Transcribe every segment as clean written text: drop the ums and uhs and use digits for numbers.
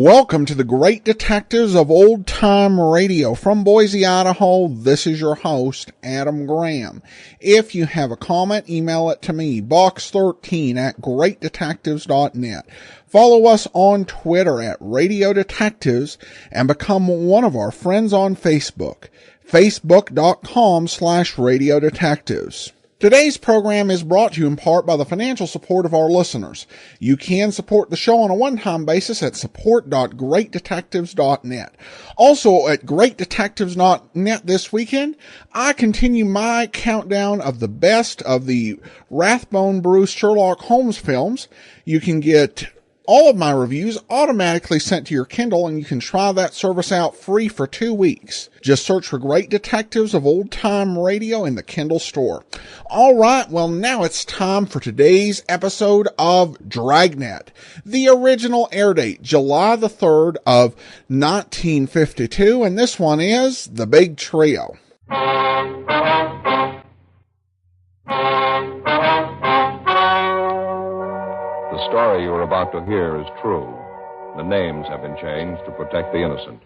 Welcome to the Great Detectives of Old Time Radio. From Boise, Idaho, this is your host, Adam Graham. If you have a comment, email it to me, box13@greatdetectives.net. Follow us on Twitter at Radio Detectives and become one of our friends on Facebook, facebook.com/Radio Detectives. Today's program is brought to you in part by the financial support of our listeners. You can support the show on a one-time basis at support.greatdetectives.net. Also at greatdetectives.net this weekend, I continue my countdown of the best of the Rathbone Bruce Sherlock Holmes films. You can get all of my reviews automatically sent to your Kindle, and you can try that service out free for 2 weeks. Just search for Great Detectives of Old Time Radio in the Kindle store. All right, well, now it's time for today's episode of Dragnet. The original air date, July the 3rd of 1952, and this one is The Big Trio. The story you are about to hear is true. The names have been changed to protect the innocent.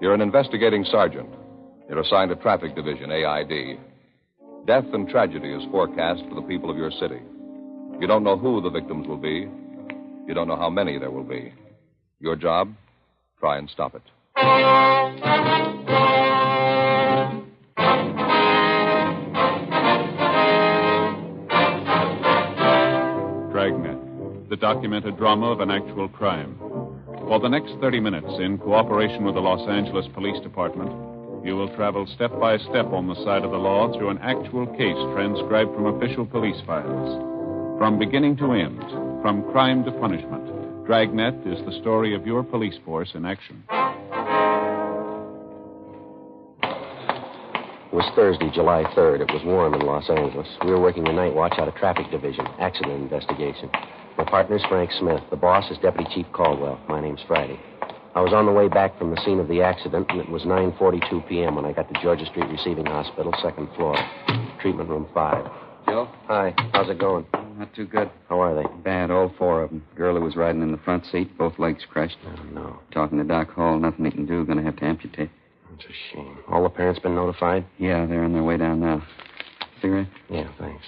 You're an investigating sergeant. You're assigned to Traffic Division, AID. Death and tragedy is forecast for the people of your city. You don't know who the victims will be. You don't know how many there will be. Your job? Try and stop it. Dragnet, the documented drama of an actual crime. For the next 30 minutes, in cooperation with the Los Angeles Police Department, you will travel step by step on the side of the law through an actual case transcribed from official police files. From beginning to end, from crime to punishment, Dragnet is the story of your police force in action. It was Thursday, July 3rd. It was warm in Los Angeles. We were working the night watch out of Traffic Division, accident investigation. My partner's Frank Smith. The boss is Deputy Chief Caldwell. My name's Friday. I was on the way back from the scene of the accident, and it was 9:42 p.m. when I got to Georgia Street Receiving Hospital, second floor, treatment room 5. Joe? Hi. How's it going? Not too good. How are they? Bad, all four of them. Girl who was riding in the front seat, both legs crushed. Oh, no. Talking to Doc Hall, nothing he can do. Gonna have to amputate. It's a shame. All the parents been notified? Yeah, they're on their way down now. Cigarette? Yeah, thanks.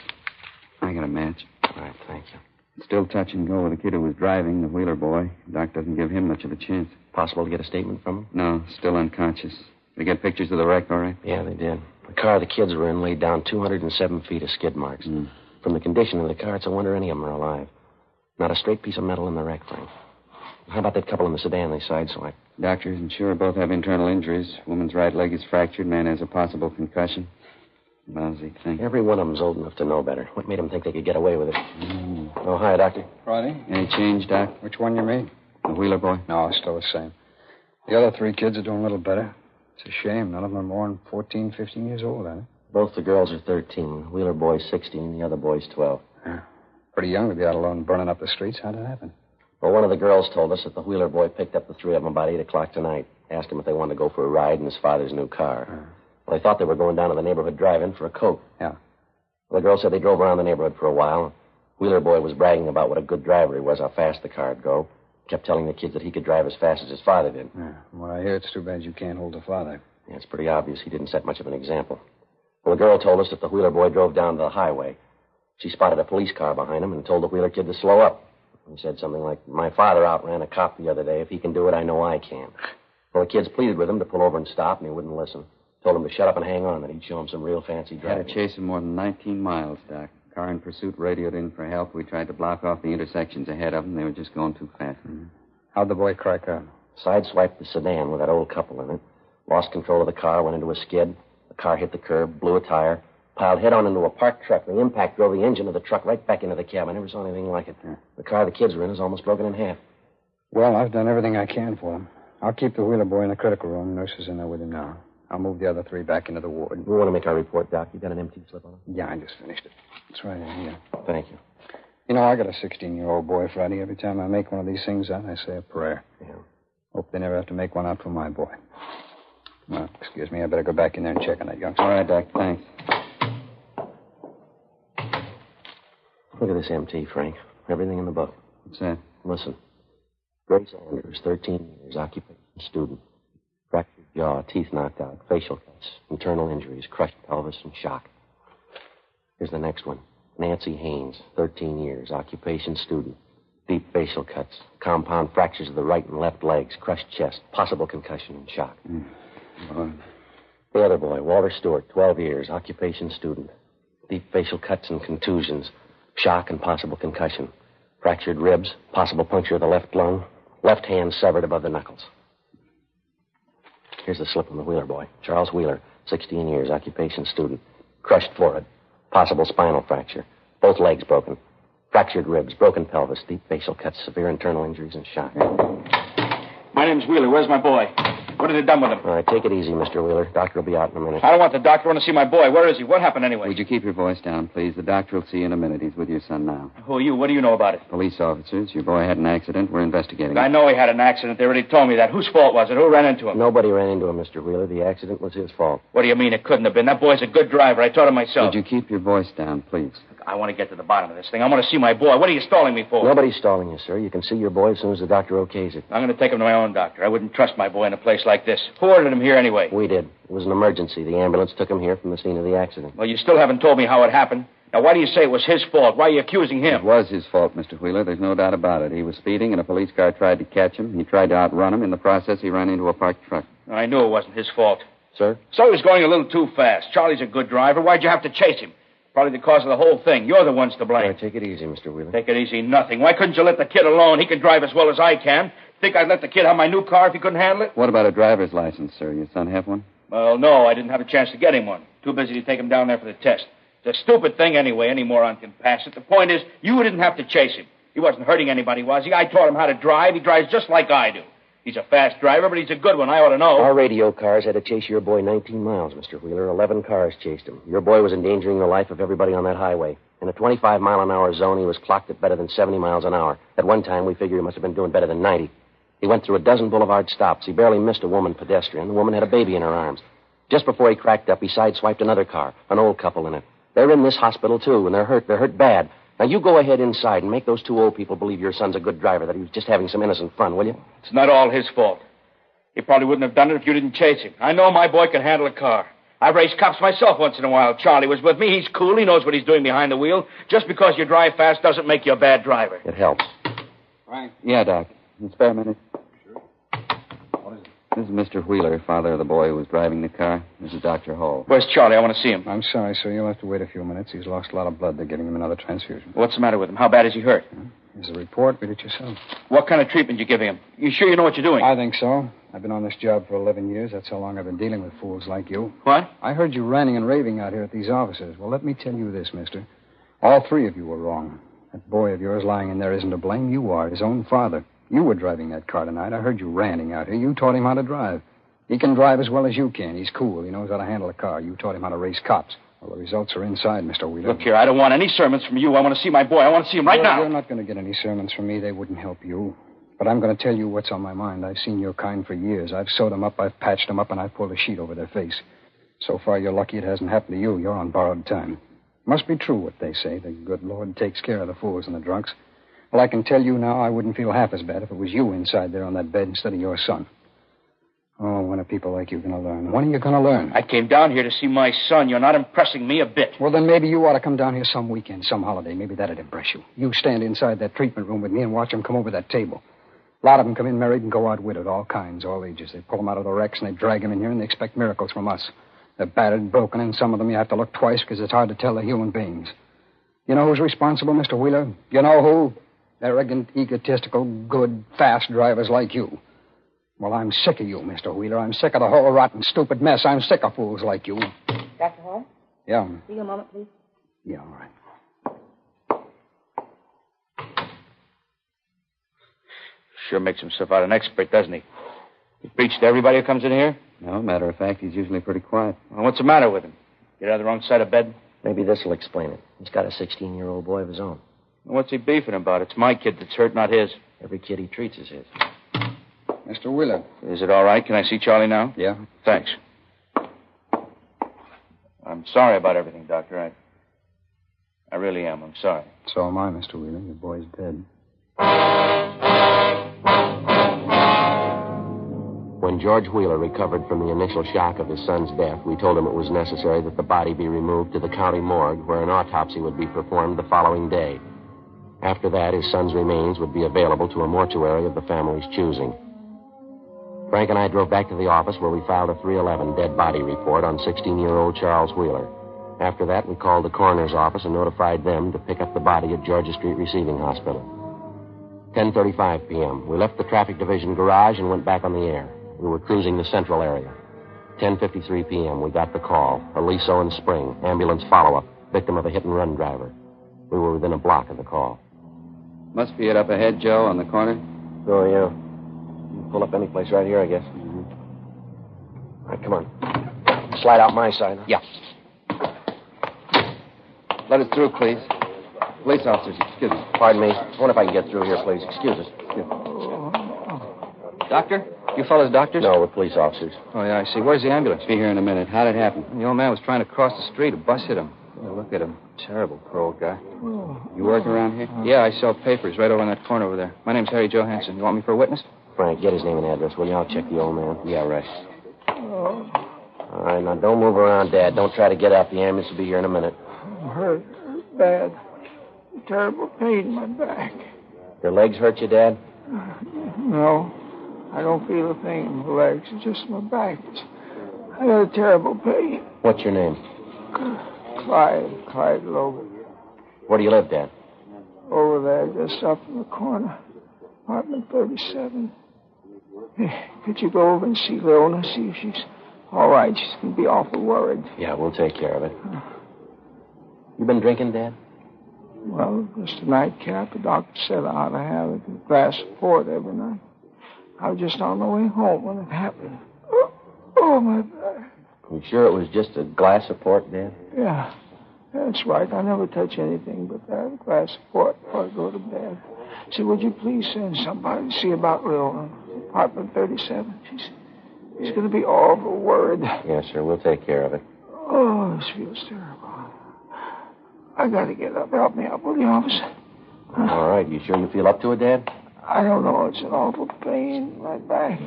I got a match. All right, thank you. Still touch and go with the kid who was driving, the Wheeler boy. Doc doesn't give him much of a chance. Possible to get a statement from him? No, still unconscious. They get pictures of the wreck, all right? Yeah, they did. The car the kids were in laid down 207 feet of skid marks. From the condition of the car, it's a wonder any of them are alive. Not a straight piece of metal in the wreck, Frank. How about that couple in the sedan they sideswiped? Doctor isn't sure. Both have internal injuries. Woman's right leg is fractured. Man has a possible concussion. Lousy thing. Every one of them's old enough to know better. What made them think they could get away with it? Oh, hi, Doctor. Friday? Any change, Doc? Which one you mean? The Wheeler boy? No, still the same. The other 3 kids are doing a little better. It's a shame. None of them are more than 14, 15 years old, are they? Both the girls are 13. The Wheeler boy's 16, the other boy's 12. Yeah. Pretty young to be out alone burning up the streets. How'd it happen? Well, one of the girls told us that the Wheeler boy picked up the 3 of them about 8 o'clock tonight. Asked them if they wanted to go for a ride in his father's new car. Well, they thought they were going down to the neighborhood drive-in for a Coke. Yeah. Well, the girl said they drove around the neighborhood for a while. Wheeler boy was bragging about what a good driver he was, how fast the car'd go. Kept telling the kids that he could drive as fast as his father did. Yeah. From what I hear, it's too bad you can't hold the father. Yeah, it's pretty obvious he didn't set much of an example. Well, the girl told us that the Wheeler boy drove down to the highway. She spotted a police car behind him and told the Wheeler kid to slow up. He said something like, "My father outran a cop the other day. If he can do it, I know I can." Well, the kids pleaded with him to pull over and stop, and he wouldn't listen. Told him to shut up and hang on, that he'd show him some real fancy Had driving. to chase him more than 19 miles, Doc. Car in pursuit radioed in for help. We tried to block off the intersections ahead of them. They were just going too fast. How'd the boy crack out? Sideswiped the sedan with that old couple in it. Lost control of the car, went into a skid. The car hit the curb, blew a tire, piled head-on into a parked truck. The impact drove the engine of the truck right back into the cab. I never saw anything like it. The car the kids were in is almost broken in half. Well, I've done everything I can for him. I'll keep the Wheeler boy in the critical room. Nurse is in there with him now. I'll move the other 3 back into the ward. We want to make our report, Doc. You got an empty slip on it? Yeah, I just finished it. It's right in here. Thank you. You know, I got a 16-year-old boy, Friday. Every time I make one of these things out, I say a prayer. Yeah. Hope they never have to make one out for my boy. Well, excuse me. I better go back in there and check on that youngster. All right, Doc. Thanks. Look at this MT, Frank. Everything in the book. What's that? Listen. Grace Andrews, 13 years, occupation, student. Fractured jaw, teeth knocked out, facial cuts, internal injuries, crushed pelvis, and shock. Here's the next one. Nancy Haynes, 13 years, occupation, student. Deep facial cuts, compound fractures of the right and left legs, crushed chest, possible concussion and shock. The other boy, Walter Stewart, 12 years, occupation, student. Deep facial cuts and contusions, shock and possible concussion. Fractured ribs, possible puncture of the left lung, left hand severed above the knuckles. Here's the slip from the Wheeler boy. Charles Wheeler, 16 years, occupation, student. Crushed forehead, possible spinal fracture, both legs broken. Fractured ribs, broken pelvis, deep facial cuts, severe internal injuries, and shock. My name's Wheeler. Where's my boy? What have they done with him? All right, take it easy, Mr. Wheeler. Doctor will be out in a minute. I don't want the doctor. I want to see my boy. Where is he? What happened anyway? Would you keep your voice down, please? The doctor will see you in a minute. He's with your son now. Who are you? What do you know about it? Police officers. Your boy had an accident. We're investigating I it. know he had an accident. They already told me that. Whose fault was it? Who ran into him? Nobody ran into him, Mr. Wheeler. The accident was his fault. What do you mean it couldn't have been? That boy's a good driver. I taught him myself. Would you keep your voice down, please? I want to get to the bottom of this thing. I want to see my boy. What are you stalling me for? Nobody's stalling you, sir. You can see your boy as soon as the doctor okays it. I'm going to take him to my own doctor. I wouldn't trust my boy in a place like this. Who ordered him here anyway? We did. It was an emergency. The ambulance took him here from the scene of the accident. Well, you still haven't told me how it happened. Now, why do you say it was his fault? Why are you accusing him? It was his fault, Mr. Wheeler. There's no doubt about it. He was speeding, and a police car tried to catch him. He tried to outrun him. In the process, he ran into a parked truck. I knew it wasn't his fault. Sir? So he was going a little too fast. Charlie's a good driver. Why'd you have to chase him? Probably the cause of the whole thing. You're the ones to blame. All right, take it easy, Mr. Wheeler. Take it easy, nothing. Why couldn't you let the kid alone? He can drive as well as I can. Think I'd let the kid have my new car if he couldn't handle it? What about a driver's license, sir? Your son have one? Well, no, I didn't have a chance to get him one. Too busy to take him down there for the test. It's a stupid thing anyway. Any moron can pass it. The point is, you didn't have to chase him. He wasn't hurting anybody, was he? I taught him how to drive. He drives just like I do. He's a fast driver, but he's a good one. I ought to know. Our radio cars had to chase your boy 19 miles, Mr. Wheeler. 11 cars chased him. Your boy was endangering the life of everybody on that highway. In a 25-mile-an-hour zone, he was clocked at better than 70 miles an hour. At one time, we figure he must have been doing better than 90. He went through a dozen boulevard stops. He barely missed a woman pedestrian. The woman had a baby in her arms. Just before he cracked up, he sideswiped another car, an old couple in it. They're in this hospital, too, and they're hurt. They're hurt bad. Now, you go ahead inside and make those two old people believe your son's a good driver, that he was just having some innocent fun, will you? It's not all his fault. He probably wouldn't have done it if you didn't chase him. I know my boy can handle a car. I've raced cops myself once in a while. Charlie was with me. He's cool. He knows what he's doing behind the wheel. Just because you drive fast doesn't make you a bad driver. It helps. Right. Yeah, Doc. Can you spare a minute? Sure. What is it? This is Mr. Wheeler, father of the boy who was driving the car. This is Dr. Hall. Where's Charlie? I want to see him. I'm sorry, sir. You'll have to wait a few minutes. He's lost a lot of blood. They're giving him another transfusion. What's the matter with him? How bad is he hurt? Here's the report. Read it yourself. What kind of treatment you giving him? You sure you know what you're doing? I think so. I've been on this job for 11 years. That's how long I've been dealing with fools like you. What? I heard you ranting and raving out here at these offices. Well, let me tell you this, mister. All three of you were wrong. That boy of yours lying in there isn't to blame. You are, his own father. You were driving that car tonight. I heard you ranting out here. You taught him how to drive. He can drive as well as you can. He's cool. He knows how to handle a car. You taught him how to race cops. Well, the results are inside, Mr. Wheeler. Look here, I don't want any sermons from you. I want to see my boy. I want to see him right now. You're not going to get any sermons from me. They wouldn't help you. But I'm going to tell you what's on my mind. I've seen your kind for years. I've sewed them up, I've patched them up, and I've pulled a sheet over their face. So far, you're lucky it hasn't happened to you. You're on borrowed time. Must be true what they say. The good Lord takes care of the fools and the drunks. Well, I can tell you now I wouldn't feel half as bad if it was you inside there on that bed instead of your son. Oh, when are people like you going to learn? When are you going to learn? I came down here to see my son. You're not impressing me a bit. Well, then maybe you ought to come down here some weekend, some holiday. Maybe that'd impress you. You stand inside that treatment room with me and watch them come over that table. A lot of them come in married and go out widowed, all kinds, all ages. They pull them out of the wrecks and they drag them in here and they expect miracles from us. They're battered and broken, and some of them you have to look twice because it's hard to tell they're human beings. You know who's responsible, Mr. Wheeler? You know who? Arrogant, egotistical, good, fast drivers like you. Well, I'm sick of you, Mr. Wheeler. I'm sick of the whole rotten, stupid mess. I'm sick of fools like you. Dr. Hall? Yeah. See you a moment, please. Yeah, all right. Sure makes himself out an expert, doesn't he? He preaches to everybody who comes in here? No, matter of fact, he's usually pretty quiet. Well, what's the matter with him? Get out of the wrong side of bed? Maybe this will explain it. He's got a 16-year-old boy of his own. What's he beefing about? It's my kid that's hurt, not his. Every kid he treats is his. Mr. Wheeler. Is it all right? Can I see Charlie now? Yeah. Thanks. I'm sorry about everything, Doctor. I really am. I'm sorry. So am I, Mr. Wheeler. Your boy's dead. When George Wheeler recovered from the initial shock of his son's death, we told him it was necessary that the body be removed to the county morgue, where an autopsy would be performed the following day. After that, his son's remains would be available to a mortuary of the family's choosing. Frank and I drove back to the office where we filed a 311 dead body report on 16-year-old Charles Wheeler. After that, we called the coroner's office and notified them to pick up the body at Georgia Street Receiving Hospital. 10:35 p.m. We left the traffic division garage and went back on the air. We were cruising the central area. 10:53 p.m. We got the call. Aliso and Spring, ambulance follow-up, victim of a hit-and-run driver. We were within a block of the call. Must be it up ahead, Joe, on the corner. Oh, yeah. You can pull up any place right here, I guess. All right, come on. Slide out my side. Huh? Yeah. Let us through, please. Police officers, excuse me. Pardon me. I wonder if I can get through here, please. Excuse us. Doctor? You fellas doctors? No, we're police officers. Oh, yeah, I see. Where's the ambulance? Be here in a minute. How'd it happen? The old man was trying to cross the street. A bus hit him. Yeah, look at him. Terrible, poor old guy. You work around here? Yeah, I sell papers right over in that corner over there. My name's Harry Johansson. You want me for a witness? Frank, get his name and address, will you? I'll check the old man. Yeah, right. All right, now don't move around, Dad. Don't try to get up. The ambulance will be here in a minute. I'm hurt bad. Terrible pain in my back. Your legs hurt you, Dad? No, I don't feel a thing in my legs. It's just my back. I got a terrible pain. What's your name? Clyde Logan. Where do you live, Dad? Over there, just up in the corner. Apartment 37. Hey, could you go over and see Leona, see if she's all right? She's going to be awful worried. Yeah, we'll take care of it. You been drinking, Dad? Well, just a nightcap. The doctor said I ought to have a glass of port every night. I was just on the way home when it happened. Oh, my back. You sure it was just a glass of port, Dad? Yeah, that's right. I never touch anything but that glass of port before I go to bed. Say, would you please send somebody to see about Leona, apartment 37? She's going to be awful worried. Yes, sir. We'll take care of it. Oh, this feels terrible. I got to get up. Help me up, will you, officer? All right. You sure you feel up to it, Dad? I don't know. It's an awful pain in my back.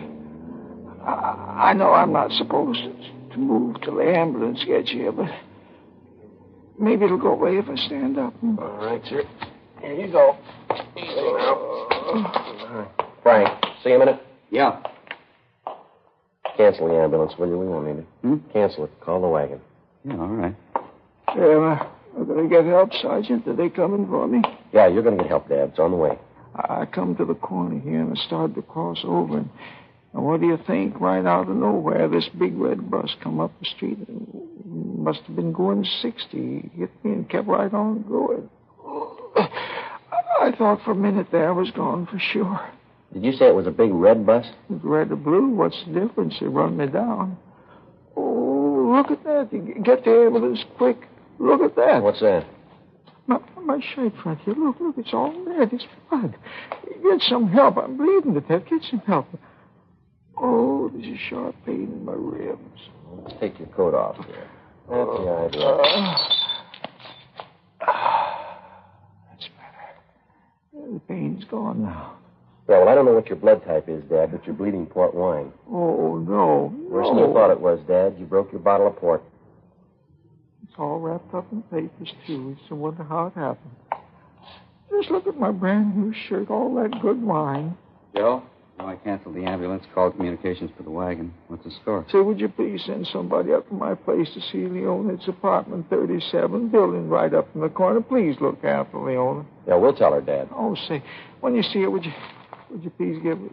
I know I'm not supposed to move till the ambulance gets here, but maybe it'll go away if I stand up. All right, sir. Here you go. Easy now. All right. Frank, see you a minute? Yeah. Cancel the ambulance, will you? We won't need it. Cancel it. Call the wagon. Yeah, all right. I'm going to get help, Sergeant. Are they coming for me? Yeah, you're going to get help, Dad. It's on the way. I come to the corner here and I started to cross over. And what do you think? Right out of nowhere, this big red bus come up the street. Must have been going 60. Hit me and kept right on going. I thought for a minute there I was gone for sure. Did you say it was a big red bus? Red or blue? What's the difference? They run me down. Oh, look at that. Get the ambulance quick. Look at that. What's that? My shirt front here. Look, it's all red. It's blood. Get some help. I'm bleeding to death. Get some help. Oh, there's a sharp pain in my ribs. Let's take your coat off here. That's the idea. That's better. The pain's gone now. Yeah, well, I don't know what your blood type is, Dad, but you're bleeding port wine. Oh, no. Worse than you thought it was, Dad. You broke your bottle of port. It's all wrapped up in papers, too. It's a wonder how it happened. Just look at my brand new shirt, all that good wine. Joe? No, I canceled the ambulance, called communications for the wagon. What's the score? Say, would you please send somebody up to my place to see Leona? It's apartment 37, building right up in the corner. Please look after Leona. Yeah, we'll tell her, Dad. Oh, say, when you see her, would you please give her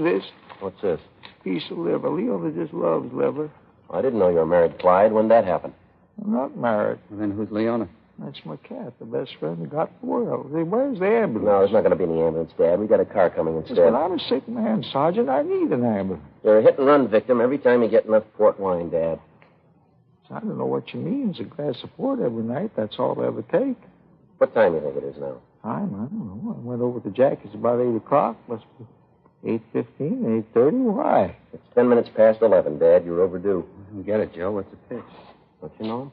this? What's this? Piece of liver. Leona just loves liver. I didn't know you were married, Clyde. When did that happen? I'm not married. Well, then who's Leona? That's my cat, the best friend I got in the world. Say, where's the ambulance? No, there's not going to be any ambulance, Dad. We got a car coming instead. But I'm a sick man, Sergeant. I need an ambulance. You're a hit-and-run victim every time you get enough port wine, Dad. I don't know what you mean. It's a glass of port every night. That's all I ever take. What time do you think it is now? Time? I don't know. I went over to Jack. It's about 8 o'clock. Must be 8:15, 8:30. Why? It's 10 minets past 11, Dad. You're overdue. I don't get it, Joe. What's the pitch? Don't you know him?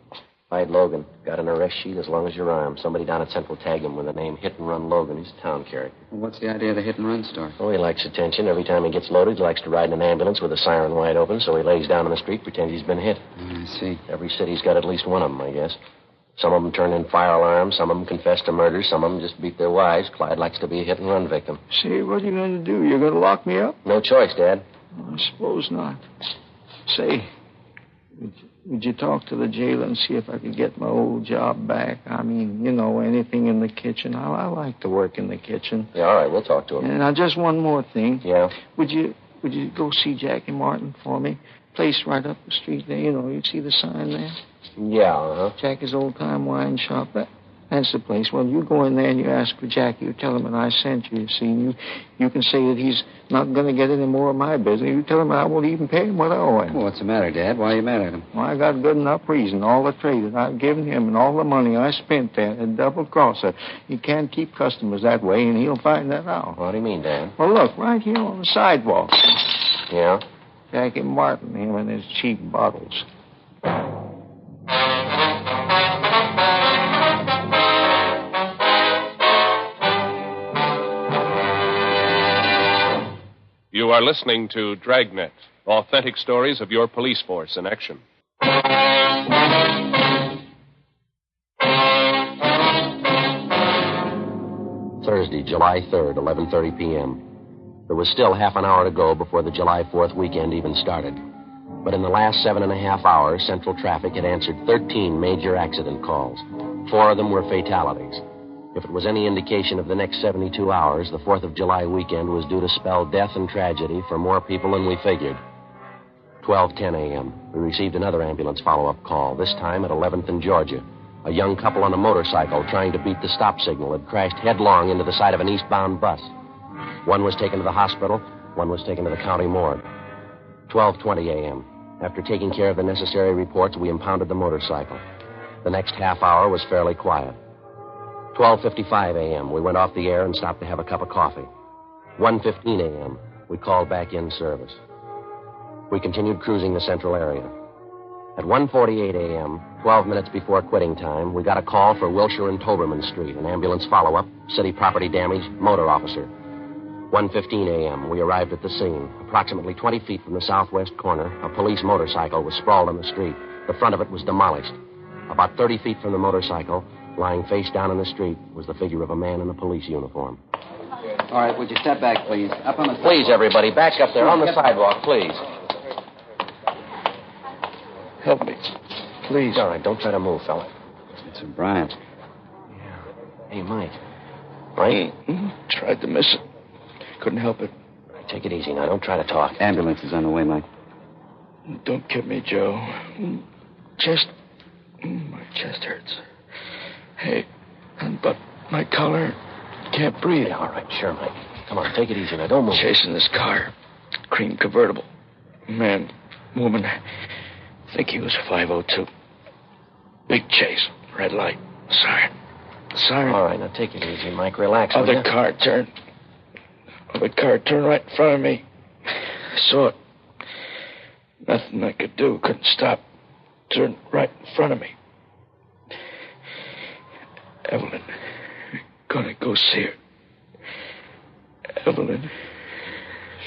Clyde Logan. Got an arrest sheet as long as your arm. Somebody down at Central tagged him with the name Hit and Run Logan. He's a town character. Well, what's the idea of the hit and run story? Oh, he likes attention. Every time he gets loaded, he likes to ride in an ambulance with the siren wide open, so he lays down in the street, pretends he's been hit. I see. Every city's got at least one of them, I guess. Some of them turn in fire alarms. Some of them confess to murder. Some of them just beat their wives. Clyde likes to be a hit and run victim. See, what are you going to do? You're going to lock me up? No choice, Dad. I suppose not. Say, would you talk to the jailer and see if I could get my old job back? I mean, you know, anything in the kitchen. I like to work in the kitchen. Yeah, all right, we'll talk to him. And now, just one more thing. Yeah? Would you go see Jackie Martin for me? Place right up the street there. You know, you see the sign there? Yeah, uh-huh. Jackie's old-time wine shop. That's the place. Well, you go in there and you ask for Jackie. You tell him that I sent you, see. And you can say that he's not going to get any more of my business. You tell him I won't even pay him what I owe him. Well, what's the matter, Dad? Why are you mad at him? Well, I got good enough reason. All the trade that I've given him and all the money I spent there, a double-crosser. He can't keep customers that way, and he'll find that out. What do you mean, Dad? Well, look, right here on the sidewalk. Yeah? Jackie Martin, him and his cheap bottles. You are listening to Dragnet, authentic stories of your police force in action. Thursday, July 3rd, 11:30 p.m. There was still half an hour to go before the July 4th weekend even started. But in the last 7.5 hours, Central Traffic had answered 13 major accident calls. 4 of them were fatalities. If it was any indication of the next 72 hours, the 4th of July weekend was due to spell death and tragedy for more people than we figured. 12:10 a.m., we received another ambulance follow-up call, this time at 11th and Georgia. A young couple on a motorcycle trying to beat the stop signal had crashed headlong into the side of an eastbound bus. One was taken to the hospital, one was taken to the county morgue. 12:20 a.m. After taking care of the necessary reports, we impounded the motorcycle. The next half hour was fairly quiet. 12:55 a.m., we went off the air and stopped to have a cup of coffee. 1:15 a.m., we called back in service. We continued cruising the central area. At 1:48 a.m., 12 minutes before quitting time, we got a call for Wilshire and Toberman Street, an ambulance follow-up, city property damage, motor officer. 1:15 a.m., we arrived at the scene. Approximately 20 feet from the southwest corner, a police motorcycle was sprawled on the street. The front of it was demolished. About 30 feet from the motorcycle, lying face down in the street, was the figure of a man in a police uniform. All right, would you step back, please? Up on the sidewalk. Please, everybody, back up there on the sidewalk, please. Help me. Please. All right, don't try to move, fella. It's Bryant. Yeah. Hey, Mike. Mike? Tried to miss it. Couldn't help it. Take it easy now. Don't try to talk. Ambulance is on the way, Mike. Don't kid me, Joe. My chest hurts. Hey, but my collar can't breathe. Yeah, all right, sure, Mike. Come on, take it easy now. Don't move. Chasing this car. Cream convertible. Man, woman, I think he was 502. Big chase. Red light. Siren. All right, now take it easy, Mike. Relax. Other car turned right in front of me. I saw it. Nothing I could do. Couldn't stop. Turned right in front of me. Evelyn. Gonna go see her. Evelyn.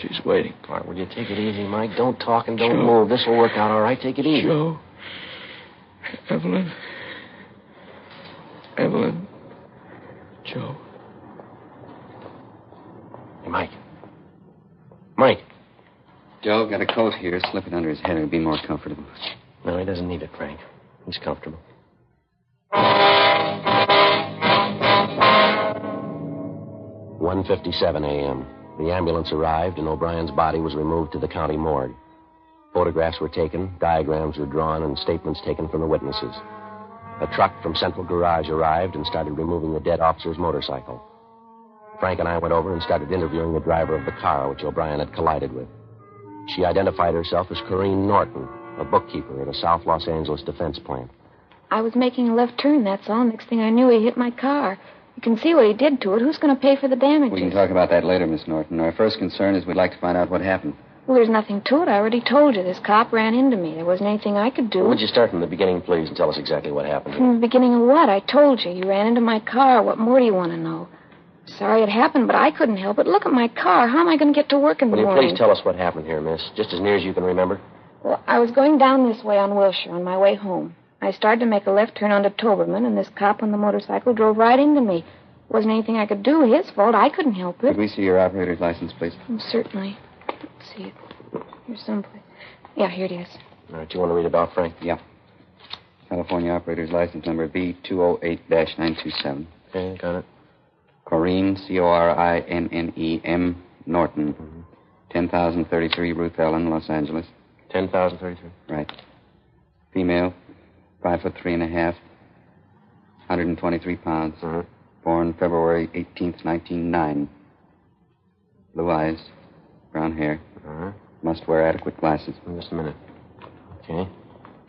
She's waiting. All right, will you take it easy, Mike? Don't talk and don't move. This will work out all right. Take it easy. Joe. Evelyn. Joe. Hey, Mike. Mike. Joe, got a coat here. Slip it under his head. It'll be more comfortable. No, he doesn't need it, Frank. He's comfortable. 1:57 a.m. The ambulance arrived, and O'Brien's body was removed to the county morgue. Photographs were taken, diagrams were drawn, and statements taken from the witnesses. A truck from Central Garage arrived and started removing the dead officer's motorcycle. Frank and I went over and started interviewing the driver of the car, which O'Brien had collided with. She identified herself as Corrine Norton, a bookkeeper at a South Los Angeles defense plant. I was making a left turn, that's all. Next thing I knew, he hit my car. You can see what he did to it. Who's going to pay for the damages? We can talk about that later, Miss Norton. Our first concern is we'd like to find out what happened. Well, there's nothing to it. I already told you. This cop ran into me. There wasn't anything I could do. Would you start from the beginning, please, and tell us exactly what happened? From the beginning of what? I told you. You ran into my car. What more do you want to know? Sorry it happened, but I couldn't help it. Look at my car. How am I going to get to work in the morning? Will you please tell us what happened here, miss? Just as near as you can remember. Well, I was going down this way on Wilshire on my way home. I started to make a left turn onto Toberman, and this cop on the motorcycle drove right into me. Wasn't anything I could do. His fault. I couldn't help it. Could we see your operator's license, please? Certainly. Let's see it. Here's someplace. Yeah, here it is. All right, you want to read it off, Frank? Yeah. California operator's license number B208-927. Okay, got it. Corrine, Corinnem, Norton. 10,033 Ruth Ellen, Los Angeles. 10,033. Right. Female, 5'3.5", 123 pounds. Born February 18th, 1909. Blue eyes, brown hair. Must wear adequate glasses. Just a minute. Okay.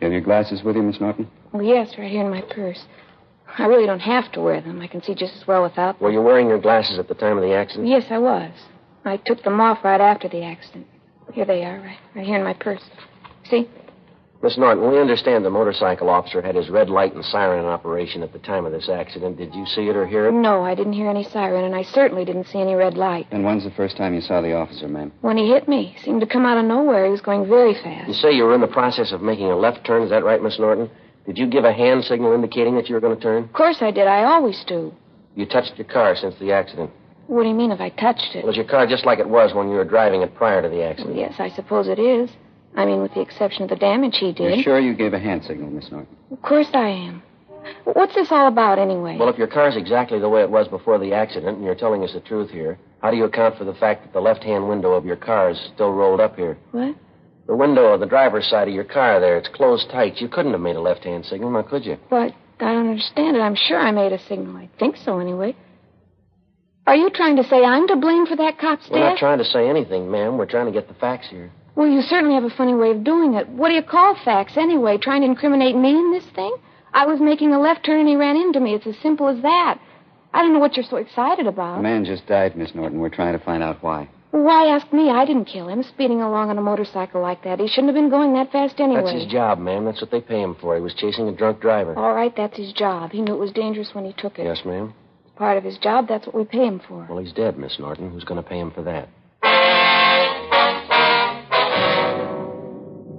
You have your glasses with you, Miss Norton? Oh, yes, right here in my purse. I really don't have to wear them. I can see just as well without them. Were you wearing your glasses at the time of the accident? Yes, I was. I took them off right after the accident. Here they are, right here in my purse. See? Miss Norton, we understand the motorcycle officer had his red light and siren in operation at the time of this accident. Did you see it or hear it? No, I didn't hear any siren, and I certainly didn't see any red light. And when's the first time you saw the officer, ma'am? When he hit me. He seemed to come out of nowhere. He was going very fast. You say you were in the process of making a left turn. Is that right, Miss Norton? Did you give a hand signal indicating that you were going to turn? Of course I did. I always do. You touched your car since the accident. What do you mean if I touched it? Was your car just like it was when you were driving it prior to the accident? Well, yes, I suppose it is. I mean, with the exception of the damage he did. You're sure you gave a hand signal, Miss Norton? Of course I am. What's this all about, anyway? Well, if your car's exactly the way it was before the accident, and you're telling us the truth here, how do you account for the fact that the left-hand window of your car is still rolled up here? What? The window of the driver's side of your car there, it's closed tight. You couldn't have made a left-hand signal, now could you? But I don't understand it. I'm sure I made a signal. I think so, anyway. Are you trying to say I'm to blame for that cop's death? We're not trying to say anything, ma'am. We're trying to get the facts here. Well, you certainly have a funny way of doing it. What do you call facts, anyway? Trying to incriminate me in this thing? I was making a left turn and he ran into me. It's as simple as that. I don't know what you're so excited about. The man just died, Miss Norton. We're trying to find out why. Well, why ask me? I didn't kill him. Speeding along on a motorcycle like that. He shouldn't have been going that fast anyway. That's his job, ma'am. That's what they pay him for. He was chasing a drunk driver. All right, that's his job. He knew it was dangerous when he took it. Yes, ma'am. It's part of his job. That's what we pay him for. Well, he's dead, Miss Norton. Who's going to pay him for that?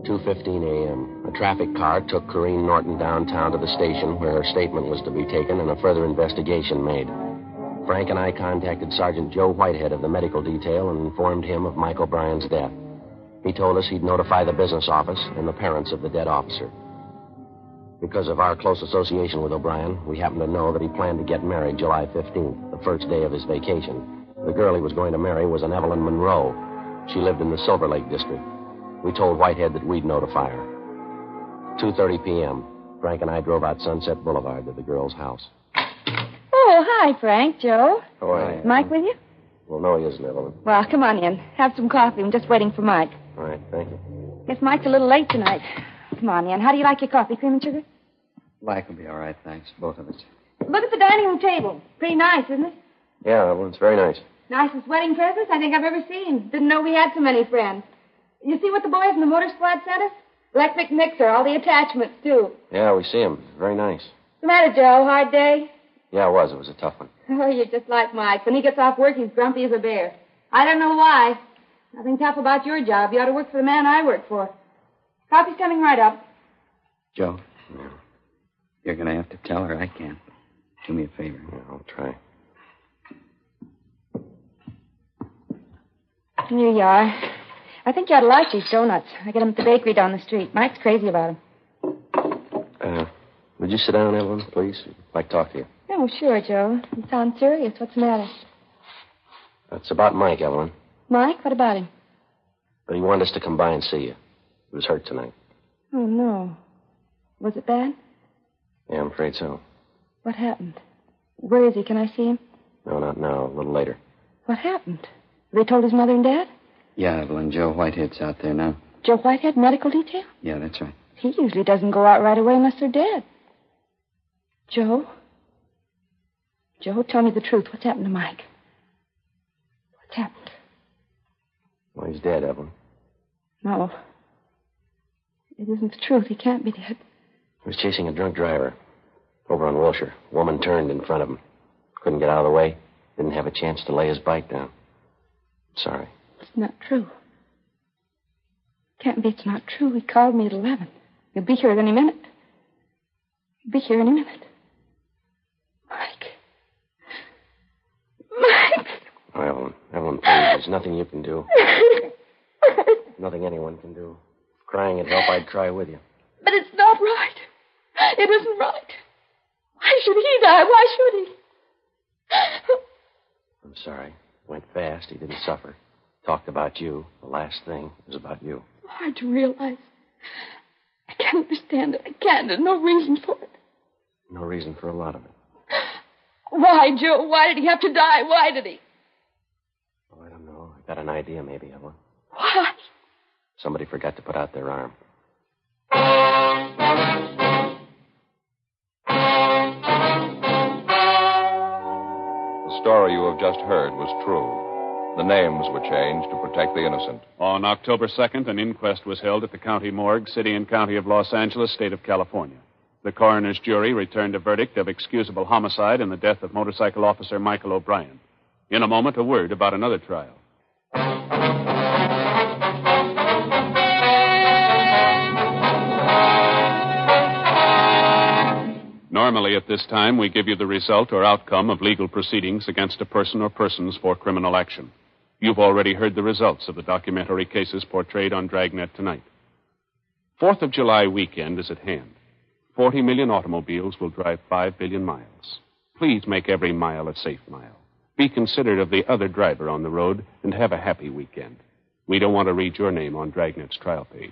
2:15 a.m. A traffic car took Corrine Norton downtown to the station where her statement was to be taken and a further investigation made. Frank and I contacted Sergeant Joe Whitehead of the medical detail and informed him of Mike O'Brien's death. He told us he'd notify the business office and the parents of the dead officer. Because of our close association with O'Brien, we happened to know that he planned to get married July 15th, the first day of his vacation. The girl he was going to marry was an Evelyn Monroe. She lived in the Silver Lake district. We told Whitehead that we'd notify her. 2:30 p.m. Frank and I drove out Sunset Boulevard to the girl's house. Oh, hi, Frank. Joe. Oh, hi. Mike with you? Well, no, he isn't, Evelyn. Well, come on in. Have some coffee. I'm just waiting for Mike. All right, thank you. Guess Mike's a little late tonight. Come on in. How do you like your coffee? Cream and sugar? Mike will be all right, thanks. Both of us. Look at the dining room table. Pretty nice, isn't it? Yeah, Evelyn, it's very nice. Nicest wedding presents I think I've ever seen. Didn't know we had so many friends. You see what the boys in the motor squad sent us? Electric mixer, all the attachments, too. Yeah, we see him. Very nice. What's the matter, Joe? Hard day? Yeah, it was. It was a tough one. Oh, you're just like Mike. When he gets off work, he's grumpy as a bear. I don't know why. Nothing tough about your job. You ought to work for the man I work for. Coffee's coming right up. Joe, you're going to have to tell her I can't. Do me a favor. Yeah, I'll try. Here you are. I think you ought to like these donuts. I get them at the bakery down the street. Mike's crazy about them. Would you sit down, Evelyn, please? I'd like to talk to you. Oh, sure, Joe. You sound serious. What's the matter? It's about Mike, Evelyn. Mike? What about him? But he wanted us to come by and see you. He was hurt tonight. Oh, no. Was it bad? Yeah, I'm afraid so. What happened? Where is he? Can I see him? No, not now. A little later. What happened? They told his mother and dad? Yeah, Evelyn, Joe Whitehead's out there now. Joe Whitehead, medical detail? Yeah, that's right. He usually doesn't go out right away unless they're dead. Joe? Joe, tell me the truth. What's happened to Mike? What's happened? Well, he's dead, Evelyn. No. It isn't the truth. He can't be dead. He was chasing a drunk driver over on Wilshire. A woman turned in front of him. Couldn't get out of the way. Didn't have a chance to lay his bike down. Sorry. It's not true. Can't be it's not true. He called me at 11. He'll be here at any minute. He'll be here any minute. Mike. Mike! Oh, Evelyn, please. There's nothing you can do. Nothing anyone can do. If crying would help, I'd cry with you. But it's not right. It isn't right. Why should he die? Why should he? I'm sorry. Went fast. He didn't suffer. Talked about you. The last thing was about you. Hard to realize. I can't understand it. I can't. There's no reason for it. No reason for a lot of it. Why, Joe? Why did he have to die? Why did he? Oh, I don't know. I got an idea, maybe, Evelyn. Why? Somebody forgot to put out their arm. The story you have just heard was true. The names were changed to protect the innocent. On October 2nd, an inquest was held at the county morgue, city and county of Los Angeles, state of California. The coroner's jury returned a verdict of excusable homicide in the death of motorcycle officer Michael O'Brien. In a moment, a word about another trial. Normally, at this time, we give you the result or outcome of legal proceedings against a person or persons for criminal action. You've already heard the results of the documentary cases portrayed on Dragnet tonight. 4th of July weekend is at hand. 40 million automobiles will drive 5 billion miles. Please make every mile a safe mile. Be considerate of the other driver on the road and have a happy weekend. We don't want to read your name on Dragnet's trial page.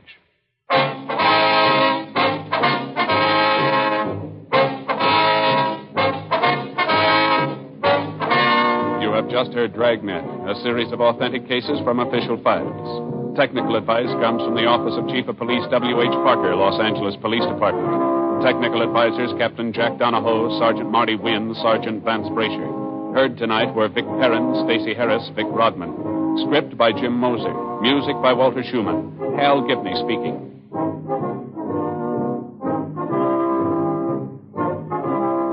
You have just heard Dragnet, a series of authentic cases from official files. Technical advice comes from the Office of Chief of Police W.H. Parker, Los Angeles Police Department. Technical advisors Captain Jack Donahoe, Sergeant Marty Wynn, Sergeant Vance Brasher. Heard tonight were Vic Perrin, Stacey Harris, Vic Rodman. Script by Jim Moser. Music by Walter Schumann. Hal Gibney speaking.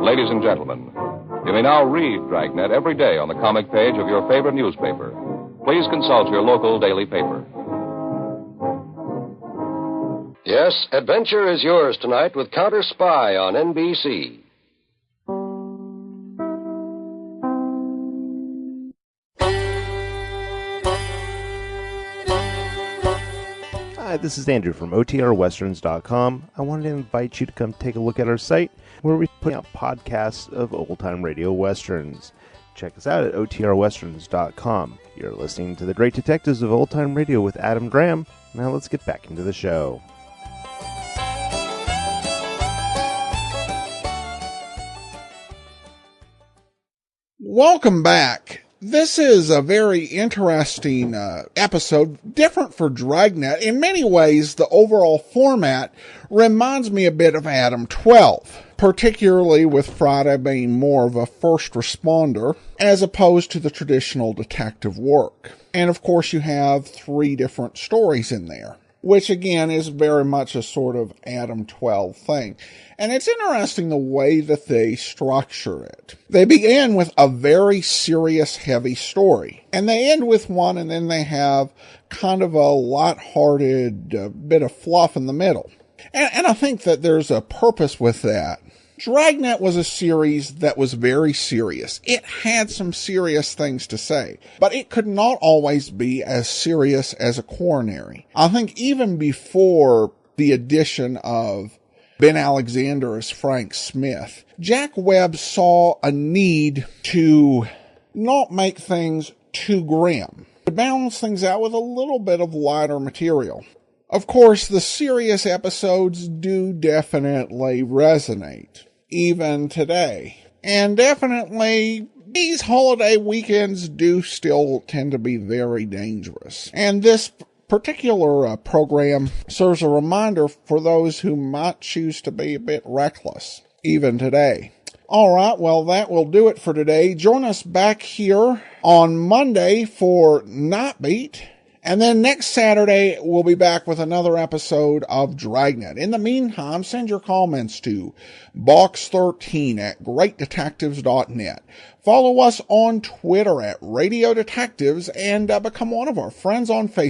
Ladies and gentlemen, you may now read Dragnet every day on the comic page of your favorite newspaper. Please consult your local daily paper. Yes, adventure is yours tonight with Counter Spy on NBC. Hi, this is Andrew from OTRWesterns.com. I wanted to invite you to come take a look at our site where we put out podcasts of old-time radio westerns. Check us out at OTRWesterns.com. You're listening to The Great Detectives of Old Time Radio with Adam Graham. Now let's get back into the show. Welcome back. This is a very interesting episode, different for Dragnet. In many ways, the overall format reminds me a bit of Adam 12, particularly with Friday being more of a first responder as opposed to the traditional detective work. And of course, you have 3 different stories in there, which again is very much a sort of Adam 12 thing. And it's interesting the way that they structure it. They begin with a very serious, heavy story. And they end with one, and then they have kind of a light-hearted bit of fluff in the middle. And I think that there's a purpose with that. Dragnet was a series that was very serious. It had some serious things to say, but it could not always be as serious as a coronary. I think even before the addition of Ben Alexander as Frank Smith, Jack Webb saw a need to not make things too grim, to balance things out with a little bit of lighter material. Of course, the serious episodes do definitely resonate, even today. And definitely, these holiday weekends do still tend to be very dangerous. And this particular program serves a reminder for those who might choose to be a bit reckless, even today. All right, well, that will do it for today. Join us back here on Monday for Night Beat. And then next Saturday, we'll be back with another episode of Dragnet. In the meantime, send your comments to box13@greatdetectives.net. Follow us on Twitter at Radio Detectives and become one of our friends on Facebook.